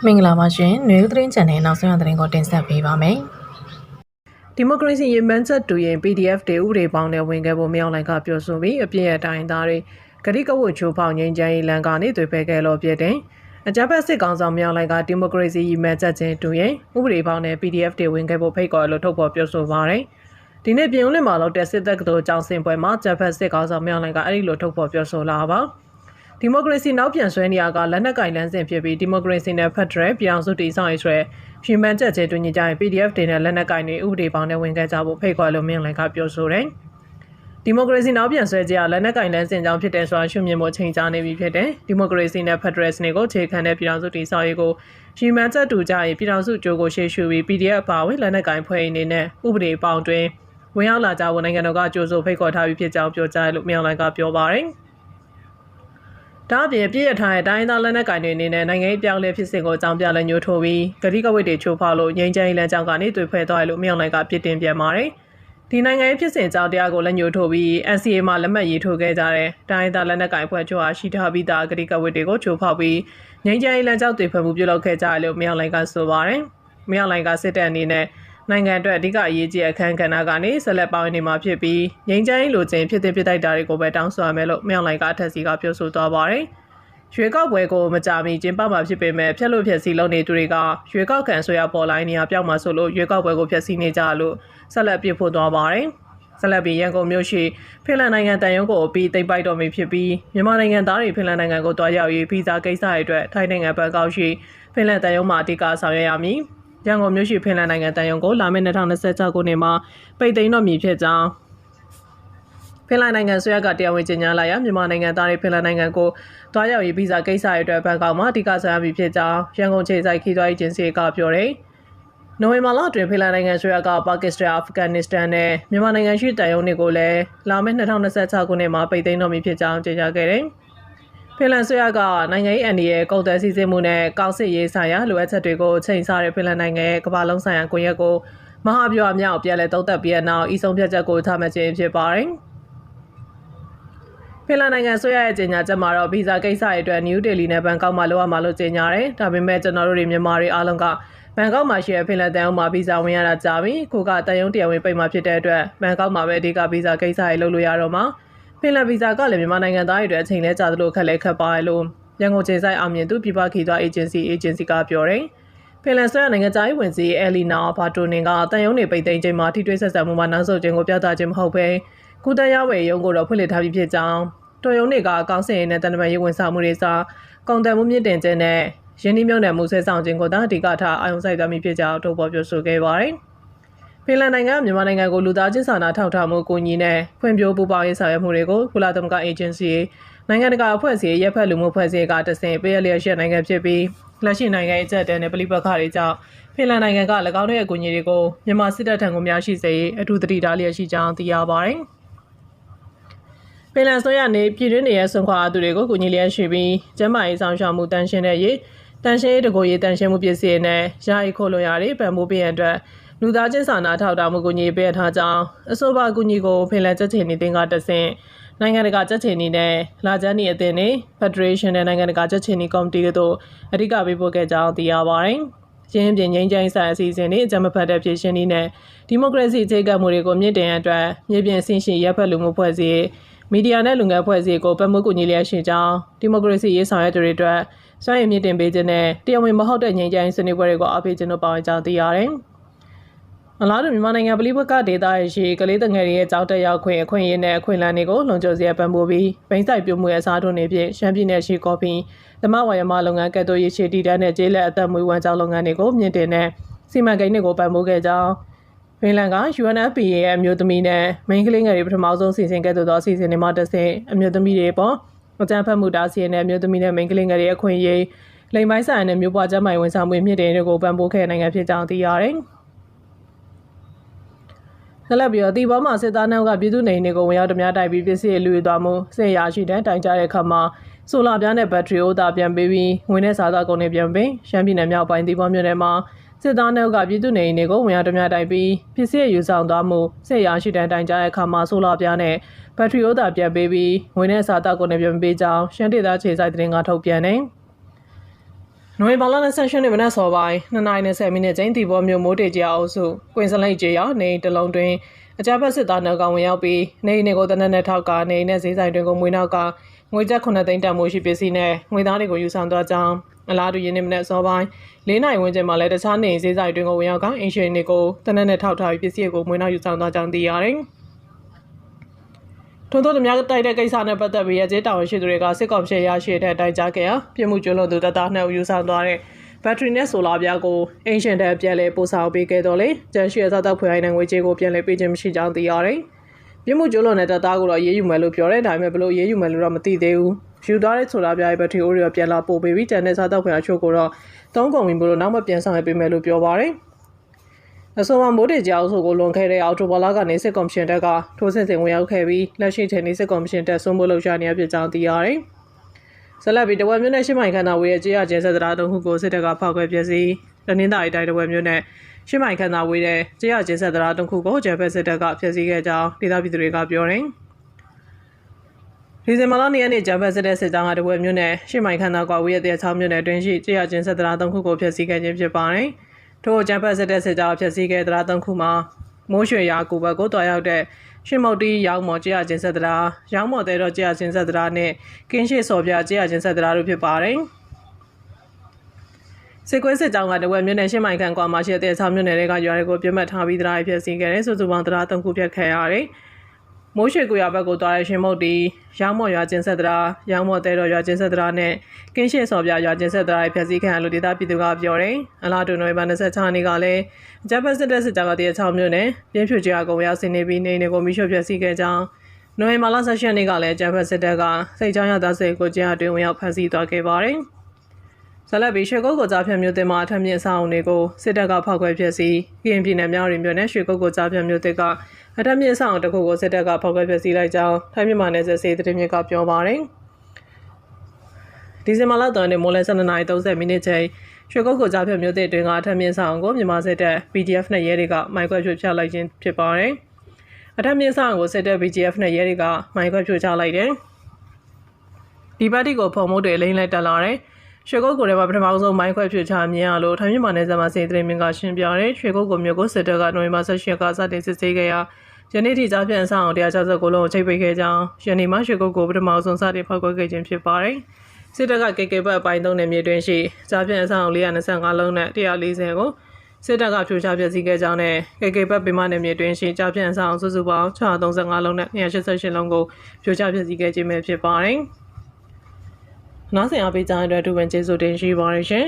မင်္ဂလာပါရှင်။နေဦးသတင်းချန်နယ်နောက်ဆုံးရသတင်းကိုတင်ဆက်ပေးပါမယ်။ဒီမိုကရေစီရေးမှန်းချက်တူရင် PDF တွေဥပဒေပေါင်းနဲ့ဝင်ခဲ့ဖို့မြောက်လိုက်ကပြောဆိုပြီးအပြည့်အတိုင်းသားတွေဂရိကဝတ်ချိုးဖောက်ငြိမ်းချမ်းရေးလမ်းကနေတွေ့ဖက်ခဲ့လို့ဖြစ်တဲ့အကြမ်းဖက်စစ်ကောင်ဆောင်မြောက်လိုက်ကဒီမိုကရေစီရေးမှန်းချက်ချင်းတူရင်ဥပဒေပေါင်းနဲ့ PDF တွေဝင်ခဲ့ဖို့ဖိတ်ခေါ်လို့ထုတ်ဖော်ပြောဆိုပါရယ်။ဒီနေ့ပြည်ဦးလင်မှာလောက်တဲ့စစ်တပ်ကတော်ကြောင်းစင်ပွဲမှာကြမ်းဖက်စစ်ကောင်ဆောင်မြောက်လိုက်ကအဲ့ဒီလိုထုတ်ဖော်ပြောဆိုလာပါဒီမိုကရေစီနောက်ပြန်ဆွဲနေရကလက်နက်ကင်လန်းစဉ်ဖြစ်ပြီးဒီမိုကရေစီနဲ့ဖက်ဒရယ်ပြောင်းစုတည်ဆောင်ရေးဆွဲရှင်းမှန်ချက်ချင်းတွင်ကြရင် PDF တွေနဲ့လက်နက်ကင်တွေဥပဒေပေါင်းနဲ့ဝင်ခဲ့ကြဖို့ဖိတ်ခေါ်လို့မြင်လိုက်ကပြောဆိုတယ်။ဒီမိုကရေစီနောက်ပြန်ဆွဲကြရလက်နက်ကင်လန်းစဉ်ကြောင့်ဖြစ်တဲ့ဆိုတာရှုမြင်မှုချိန်ချနေပြီဖြစ်တယ်။ဒီမိုကရေစီနဲ့ဖက်ဒရယ်စနစ်ကိုခြေခံတဲ့ပြောင်းစုတည်ဆောင်ရေးကိုရှင်းမှန်ချက်တူကြရင်ပြောင်းစုကြိုးကိုရှေ့ရှုပြီး PDF ပါဝင်လက်နက်ကင်ဖွဲ့အနေနဲ့ဥပဒေပေါင်းတွင်ဝင်ရောက်လာကြဖို့နိုင်ငံတော်ကကြိုးဆိုဖိတ်ခေါ်ထားပြီးဖြစ်ကြောင်းပြောကြားလို့မြင်လိုက်ကပြောပါတယ်။ဒါအပြင်ပြည့်ရထားတဲ့တိုင်းသားလက်နက်ကိုင်တွေအနေနဲ့နိုင်ငံရေးပြောင်းလဲဖြစ်စဉ်ကိုအကြောင်းပြလဲညှို့ထိုးပြီးဂတိကဝတ်တွေချိုးဖောက်လို့ငြိမ်းချမ်းရေးလမ်းကြောင်းကနေတွေ့ဖွဲ့သွားတယ်လို့မြောက်လိုက်ကပြစ်တင်ပြန်ပါတယ်။ဒီနိုင်ငံရေးဖြစ်စဉ်အကြောင်းတရားကိုလည်းညှို့ထိုးပြီး NCA မှာလက်မှတ်ရေးထိုးခဲ့ကြတဲ့တိုင်းသားလက်နက်ကိုင်ဖွဲ့ချုပ်အားရှိထားပြီးသားဂတိကဝတ်တွေကိုချိုးဖောက်ပြီးငြိမ်းချမ်းရေးလမ်းကြောင်းတွေ့ဖွဲ့မှုပြုလုပ်ခဲ့ကြတယ်လို့မြောက်လိုက်ကဆိုပါတယ်။မြောက်လိုက်ကစစ်တပ်အနေနဲ့နိုင်ငံအတွက်အဓိကအရေးကြီးအခမ်းကဏ္ဍကနေဆက်လက်ပါဝင်နေမှာဖြစ်ပြီးငြိမ်းချမ်းရေးလိုချင်ဖြစ်တဲ့ပြတိုက်တာတွေကိုပဲတောင်းဆိုရမယ်လို့မြောက်လိုက်ကအထက်စီကပြောဆိုသွားပါတယ်။ရွေးကောက်ပွဲကိုမကြမီကျင်းပမှာဖြစ်ပေမဲ့ဖျက်လို့ဖျက်ဆီးလုပ်နေသူတွေကရွေးကောက်ခံဆိုရပေါ်လိုင်းနေရာပြောက်မှာဆိုလို့ရွေးကောက်ပွဲကိုဖျက်ဆီးနေကြလို့ဆက်လက်ပြဖို့သွားပါတယ်။ဆက်လက်ပြီးရန်ကုန်မြို့ရှိဖင်လန်နိုင်ငံတန်ရုံးကိုအပြီးသိမ်းပိုက်တော်မူဖြစ်ပြီးမြန်မာနိုင်ငံသားတွေဖင်လန်နိုင်ငံကိုတွားရောက်ရေးဗီဇာကိစ္စတွေအတွက်ထိုင်းနိုင်ငံဘက်ကောက်ရှိဖင်လန်တန်ရုံးမှာအဓိကဆောင်ရွက်ရမည်။ရန်ကုန်မြို့ရှိဖင်လန်နိုင်ငံတန်ရုံးကိုလာမယ့်2026ခုနှစ်မှာပိတ်သိမ်းတော်မူဖြစ်ကြောင်းဖင်လန်နိုင်ငံဆွေရကတရားဝင်ကြေညာလိုက်ရမြန်မာနိုင်ငံသားတွေဖင်လန်နိုင်ငံကိုတွားရောက်ရေးဗီဇာကိစ္စတွေအတွက်ဘန်ကောက်မှာအဓိကဆောင်ရွက်ပြီးဖြစ်ကြောင်းရန်ကုန်ခြေစိုက်ခီးသွွားရေးဂျင်စီကပြောတယ်။နိုဝင်ဘာလအတွင်းဖင်လန်နိုင်ငံဆွေရကပါကစ္စတန်၊အာဖဂန်နစ္စတန်နဲ့မြန်မာနိုင်ငံရှိတန်ရုံးတွေကိုလည်းလာမယ့်2026ခုနှစ်မှာပိတ်သိမ်းတော်မူဖြစ်ကြောင်းကြေညာခဲ့တယ်။ဖင်လန်ဆွေရကနိုင်ငံရေးအန်ဒီရဲ့ကုန်သွယ်စည်းစိမ်မှုနဲ့ကောက်စစ်ရေးဆိုင်ရာလိုအပ်ချက်တွေကိုချိန်ဆတဲ့ဖင်လန်နိုင်ငံရဲ့ကမ္ဘာလုံးဆိုင်ရာကွန်ရက်ကိုမဟာဗျူဟာမြောက်ပြန်လည်သုံးသပ်ပြီးနောက်ဤဆုံးဖြတ်ချက်ကိုချမှတ်ခြင်းဖြစ်ပါတယ်။ဖင်လန်နိုင်ငံဆွေးရရဲ့ကြေညာချက်မှာတော့ဗီဇာကိစ္စတွေအတွက်နယူးဒေလီနဲ့ဘန်ကောက်မှာလောက်ရမှာလို့ကြေညာတယ်။ဒါပေမဲ့ကျွန်တော်တို့တွေမြန်မာတွေအားလုံးကဘန်ကောက်မှာရှိတဲ့ဖင်လန်တန်ရုံးမှာဗီဇာဝင်ရတာကြာပြီ။ခုကတန်ရုံးတရားဝင်ပိတ်မှာဖြစ်တဲ့အတွက်ဘန်ကောက်မှာပဲအဓိကဗီဇာကိစ္စတွေလုပ်လို့ရတော့မှာ။ဖင်လန်ဗီဇာကလည်းမြန်မာနိုင်ငံသားတွေအတွက်အချိန်လဲကြာသလိုခက်လဲခက်ပါလို့ရန်ကုန်ခြေဆိုင်အောင်မြင်သူပြည်ပခီးသွွားအေဂျင်စီကပြောတယ်။ဖင်လန်ဆွေးရနိုင်ငံသားရေးဝန်ကြီးအဲလီနာဘာတိုနင်ကတန်ရုံးတွေပိတ်သိမ်းချိန်မှာထိတွေ့ဆက်ဆံမှုမှာနောက်ဆုတ်ခြင်းကိုပြသခြင်းမဟုတ်ဘဲကုသရဝယ်ရုံးကိုတော့ဖွင့်လှစ်ထားပြီးဖြစ်ကြောင်းတော်ရုံးတွေကကောင်းစင်ရေးနဲ့တန်တမာရေးဝန်ဆောင်မှုတွေစာကုန်တယ်မှုမြင့်တင်ခြင်းနဲ့ရင်းနှီးမြှုပ်နှံမှုဆွဲဆောင်ခြင်းကိုသာအဓိကထားအာရုံစိုက်သွားမိဖြစ်ကြောင်းထုတ်ဖော်ပြောဆိုခဲ့ပါတယ်။ဖင်လန်နိုင်ငံမြန်မာနိုင်ငံကိုလူသားချင်းစာနာထောက်ထားမှုကိုညီနဲ့ဖွံ့ဖြိုးပူးပေါင်းရေးဆောင်ရွက်မှုတွေကိုကုလသမဂ္ဂအေဂျင်စီနိုင်ငံတကာအဖွဲ့အစည်းရပ်ဖက်လူမှုအဖွဲ့အစည်းကတဆင့်ပေးရလျက်ရှိနိုင်ငံဖြစ်ပြီးလက်ရှိနိုင်ငံရဲ့အကြက်တဲနဲ့ပြည်ပခါတွေကြောင့်ဖင်လန်နိုင်ငံက၎င်းတို့ရဲ့အကူအညီတွေကိုမြန်မာစစ်တပ်ထံကိုများရှိစေရေးအထူးသတိထားလျက်ရှိကြောင်းသိရပါတယ်။ဖင်လန်ဆိုရနေပြည်တွင်းနေရဆွန်ခွာသူတွေကိုကူညီလျက်ရှိပြီးကျန်းမာရေးဆောင်ရှောက်မှုတန်ရှင်းတဲ့ရေးတန်ရှင်းရေးတကိုရေးတန်ရှင်းမှုပစ္စည်းနဲ့ယာယီခိုးလွန်ရတွေပံ့ပိုးပေးရန်အတွက်လူသားချင်းစာနာထောက်ထားမှုကူညီပေးထားကြောင်းအဆိုပါကူညီကိုဖင်လန်ကြက်ချင်နေတင်ကတဆင့်နိုင်ငံတကာကြက်ချင်နေနဲ့လာချမ်းနေအသင်းနဲ့ Federation နဲ့နိုင်ငံတကာကြက်ချင်နေကော်မတီတို့အဓိကပေးပို့ခဲ့ကြောင်းသိရပါတယ်။ရင်းပြင်းငြိမ်းချမ်းဆိုင်အစီအစဉ်တွေအကြမ်းမဖက်တဲ့ဖြစ်ရှင်နည်းနဲ့ဒီမိုကရေစီအခြေခံမှုတွေကိုမြင့်တင်ရန်အတွက်မြေပြင်ဆင့်ရှင်ရပ်ဖက်လူမှုဖွဲ့စည်းမီဒီယာနဲ့လူငယ်ဖွဲ့စည်းကိုပတ်မှုကူညီလျက်ရှိကြောင်းဒီမိုကရေစီရေးဆောင်ရွက်သူတွေအတွက်စွမ်းရည်မြင့်တင်ပေးခြင်းနဲ့တရားဝင်မဟုတ်တဲ့ငြိမ်းချမ်းရေးဆွေးနွေးပွဲတွေကိုအားပေးခြင်းတို့ပါဝင်ကြောင်းသိရတယ်။အလားတူမြန်မာနိုင်ငံပြည်ပကဒေသရရှိကလေးငယ်တွေရဲ့ကြောက်တက်ရောက်ခွင့်အခွင့်အရေးနဲ့အခွင့်အလမ်းတွေကိုလုံခြုံစေရပံ့ပိုးပြီးဘိန်းဆိုင်ပြုမှုရဲ့အစားထိုးနေဖြင့်ရှမ်းပြည်နယ်ရှိကော်ဖီသမဝါယမလုပ်ငန်းကဲ့သို့ရရှိတည်တန်းတဲ့ကျေးလက်အသက်မွေးဝမ်းကြောင်းလုပ်ငန်းတွေကိုမြင့်တင်တဲ့စီမံကိန်းတွေကိုပံ့ပိုးခဲ့ကြောင်းဖင်လန်က UNFPA ရဲ့အမျိုးသမီးနဲ့မိန်းကလေးငယ်တွေပထမဆုံးစီစဉ်ခဲ့သောအစီအစဉ်တွေမှာတဆင့်အမျိုးသမီးတွေပေါ်အကြမ်းဖက်မှုတားဆီးနဲ့အမျိုးသမီးနဲ့မိန်းကလေးငယ်တွေအခွင့်အရေးလိမ်ပိုင်းဆိုင်နဲ့မျိုးပွားကျန်းမာရေးဝန်ဆောင်မှုမြင့်တင်တွေကိုပံ့ပိုးခဲ့နိုင်ငံဖြစ်ကြောင်းသိရတယ်။ဆက်လက်ပြီးတော့ဒီပေါ်မှာစစ်သားနှောက်ကပြည်သူနေအိမ်တွေကိုဝင်ရောက်ဓမြတိုက်ပြီးပစ္စည်းလူယူသွားမှုစစ်ရာရှိတဲ့တိုင်ကြတဲ့အခါမှာဆိုလာပြားနဲ့ဘက်ထရီအိုးသာပြန်ပေးပြီးငွေနဲ့စားသောက်ကုန်တွေပြန်ပေးရှမ်းပြည်နယ်မြောက်ပိုင်းဒီပေါ်မြို့နယ်မှာစစ်သားနှေက်ကပြည်သူနေအိမ်တွေကိုဝင်ရောက်ဓမြတိုက်ပြီးပစ္စည်းယူဆောင်သွားမှုစစ်ရာရှိတဲ့တိုင်ကြတဲ့အခါမှာဆိုလာပြားနဲ့ဘက်ထရီအိုးသာပြန်ပေးပြီးငွေနဲ့စားသောက်ကုန်တွေပြန်ပေးကြောင်းရှမ်းဒေသခြေဆိုင်သတင်းကထုတ်ပြန်နေ နိုဝင်ဘာလ28ရက်နေ့စောပိုင်း2:20မိနစ်ချိန်တီဘောမြို့မိုးတေကျအုပ်စုကွင်းစလိတ်ကျေးရွာနေတလုံးတွင်အကြမ်းဖက်စစ်သားနှုတ်ကောင်ဝင်ရောက်ပြီးနေအိမ်ကိုတနက်နဲ့ထောက်ကနေနဲ့ဈေးဆိုင်တွင်ကိုမွေးနောက်ကငွေကျပ်9သိန်းတန်မိုးရှိပစ္စည်းနဲ့ငွေသားတွေကိုယူဆောင်သွားကြောင်းအလားတူယင်းနေ့မနက်စောပိုင်း4နိုင်ဝန်းကျင်မှာလည်းတခြားနေဈေးဆိုင်တွင်ကိုဝင်ရောက်ကအိမ်ရှင်တွေကိုတနက်နဲ့ထောက်ထားပြီးပစ္စည်းကိုမွေးနောက်ယူဆောင်သွားကြောင်းသိရတယ်ထွန်းတို့များတိုက်တဲ့ကိစ္စနဲ့ပတ်သက်ပြီးအကျေးတာဝန်ရှိသူတွေကစစ်ကောင်စီရရှိတဲ့အတိုင်းကြားခဲ့ရာပြည်မှုကျွလွန်သူတပ်သား2ဦးယူဆောင်သွားတဲ့ဘက်ထရီနဲ့ဆိုလာပြားကိုအင်ရှင်တဲ့ပြန်လည်ပို့ဆောင်ပေးခဲ့တော့လေကျန်ရှိရသောက်ဖွယ်အိုင်နဲ့ငွေကြေးကိုပြန်လည်ပေးခြင်းမရှိကြောင်းသိရတယ်။ပြည်မှုကျွလွန်တဲ့တပ်သားကိုတော့ရေးယူမယ်လို့ပြောတဲ့ဒါပေမဲ့ဘလို့ရေးယူမယ်လို့တော့မသိသေးဘူး။ယူသွားတဲ့ဆိုလာပြားရဲ့ဘက်ထရီအိုးတွေပြန်လာပို့ပေးပြီးကျန်တဲ့သောက်ဖွယ်အချို့ကိုတော့သုံးကုန်ဝင်လို့နောက်မှပြန်ဆောင်ရပေးမယ်လို့ပြောပါတယ်။အဆိုပါမိုးတေကြောက်ဆိုကိုလွန်ခဲ့တဲ့အော်တိုဘာလကနေစစ်ကော်မရှင်တပ်ကထိုးစစ်ဆင်ဝင်ရောက်ခဲ့ပြီးလက်ရှိချိန်นี้စစ်ကော်မရှင်တပ်ဆုံးဖို့လှုပ်ရှားနေရဖြစ်ကြောင်းသိရတယ်။ဆက်လက်ပြီးတဝက်မြို့နယ်ရှစ်မိုင်ခန္ဓာဝေးရဲ့ကြေးရကျင်းဆက်တရားသုံးခုကိုစစ်တပ်ကဖောက်ခွဲပစ်စီတနင်္သာရီတိုင်းတဝက်မြို့နယ်ရှစ်မိုင်ခန္ဓာဝေးရဲ့ကြေးရကျင်းဆက်တရားသုံးခုကိုဂျပန်စစ်တပ်ကဖျက်ဆီးခဲ့ကြောင်းဒေသပြည်သူတွေကပြောတယ်။ဒီဇင်ဘာလ2ရက်နေ့ဂျပန်စစ်တပ်စစ်ကြောင်းကတဝက်မြို့နယ်ရှစ်မိုင်ခန္ဓာကွာဝေးရဲ့တရားချောင်းမြို့နယ်တွင်ရှိကြေးရကျင်းဆက်တရားသုံးခုကိုဖျက်ဆီးခဲ့ခြင်းဖြစ်ပါတယ်။ထို့ဂျပန်စစ်တပ်စစ်ကြောင်းဖျက်ဆီးခဲ့တရားသုံးခုမှာမိုးရွှေရာကိုဘက်ကိုတွားရောက်တဲ့ရှင်းမုတ်တီရောင်းမော်ကြေးရချင်းဆက်တရားရောင်းမော်တဲ့တော့ကြေးရချင်းဆက်တရားနဲ့ကင်းရှိစော်ပြကြေးရချင်းဆက်တရားတို့ဖြစ်ပါတယ်စစ်ကွေးစစ်ကြောင်းကတဝက်မြို့နယ်ရှင်းမိုင်ခန့်ကွာမှာရှိတဲ့6မြို့နယ်တွေကရွာတွေကိုပြတ်မှတ်ထားပြီးတရားဖျက်ဆီးခဲ့တဲ့စုစုပေါင်းတရား3ခုဖျက်ခဲ့ရတယ်မိုးရွှေကိုရွာဘက်ကိုတွားတဲ့ရှင်းမုတ်တီရောင်းမော်ရွာချင်းဆက်တရားရောင်းမော်တဲ့တော့ရွာချင်းဆက်တရားနဲ့ကင်းရှိစော်ပြရွာချင်းဆက်တရားဖျက်ဆီးခံရလို့ဒေသပြည်သူကပြောတယ်အလားတူနိုဝင်ဘာ26ရက်နေ့ကလည်းဂျပန်စစ်တပ်စစ်ကြောင်းကတည်းက6မြို့နယ်ပြင်းဖြူကြကုံရောက်ဆင်းနေပြီးနေကိုမိရှုဖျက်ဆီးခဲ့ကြောင်းနိုဝင်ဘာလ16ရက်နေ့ကလည်းဂျပန်စစ်တပ်ကစိတ်ချောင်းရသားစိတ်ကိုကြားအတွင်းဝင်ရောက်ဖမ်းဆီးသွားခဲ့ပါတယ်ဇလက်ဘီရွှေကုတ်ကိုကြားဖြတ်မြို့တင်မှာအထက်မြင့်ဆောင်တွေကိုစစ်တပ်ကဖောက်ခွဲဖျက်ဆီးကရင်ပြည်နယ်မြောက်ရီမြို့နယ်ရွှေကုတ်ကိုကြားဖြတ်မြို့တစ်ကအထက်မြင့်ဆောင်တစ်ခုကိုစစ်တပ်ကဖောက်ခွဲဖျက်ဆီးလိုက်ကြောင်းထိုင်းမြန်မာနယ်စပ်စစ်သတင်းမြစ်ကပြောပါတယ်ဒီဇင်ဘာလ3ရက်နေ့မိုးလယ်12:30မိနစ်ချိန်ရွှေကုတ်ကိုကြားဖြတ်မြို့တစ်တွင်ကအထက်မြင့်ဆောင်ကိုမြန်မာစစ်တပ် PDF နဲ့ရဲတွေကမိုင်းခွဲဖြိုချလိုက်ခြင်းဖြစ်ပါတယ်အထက်မြင့်ဆောင်ကိုစစ်တပ် BGF နဲ့ရဲတွေကမိုင်းခွဲဖြိုချလိုက်တယ်ဒီပါတီကိုဖုံမိုးတွေအလိမ့်လိုက်တက်လာတယ်ရွှေကုတ်ကိုလည်းပထမဆုံးမိုင်းခွဲဖြိုချမြင်ရလို့ထိုင်းမြန်မာနယ်စပ်မှာစစ်သတင်းမြစ်ကရှင်းပြတယ်ရွှေကုတ်ကိုမြို့ကိုစစ်တပ်ကနိုဝင်ဘာ18ရက်ကစတင်စစ်ဆေးခဲ့ရာယနေ့ထိကြားဖြတ်အဆောင်169လုံးကိုချိတ်ပိတ်ခဲ့ကြောင်းယနေ့မှရွှေကုတ်ကိုပထမဆုံးစတင်ဖောက်ခွဲခဲ့ခြင်းဖြစ်ပါတယ်စစ်တပ်က KK ဘက်အပိုင်း3နယ်မြေတွင်ရှိကြားဖြတ်အဆောင်425လုံးနဲ့140ကိုစစ်တပ်ကဖြိုချဖျက်ဆီးခဲ့ကြောင်းနဲ့ KK ဘက်ပင်မနယ်မြေတွင်ရှိကြားဖြတ်အဆောင်စုစုပေါင်း635လုံးနဲ့288လုံးကိုဖြိုချဖျက်ဆီးခဲ့ခြင်းပဲဖြစ်ပါတယ်။နောက်ဆက်အားပေးကြတဲ့အတွက်ဒုဝန်ကျေးဇူးတင်ရှိပါရရှင်